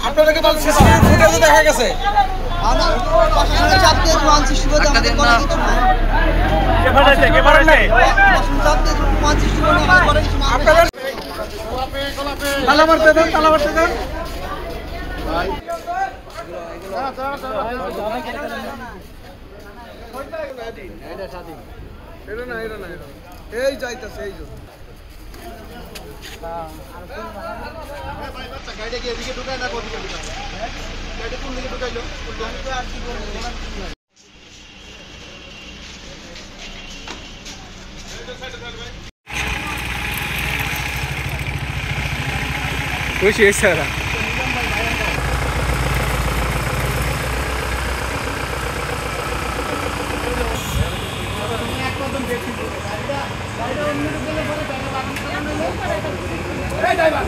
আপনাদেরকে বল সিসিটিভি ফুটেজে দেখা গেছে প্রশাসনের চাপ দিয়ে মান সৃষ্টি করতে আমাদের কোনো কিছু নাই। কে পারেছে প্রশাসনের চাপ দিয়ে মান সৃষ্টি করতে আমাদের কোনো কিছু নাই। আপনাদের তালা মারতে দেন ভাই এটা না এই যাইতাছে এই যে গাড়িটা কি এদিকে ঢুকায় না কোন দিকে ঢুকায় গাড়িটা কোন দিকে ঢুকাইলো আর কি বলবো খুশি হয়েছে ওরা এই ড্রাইভার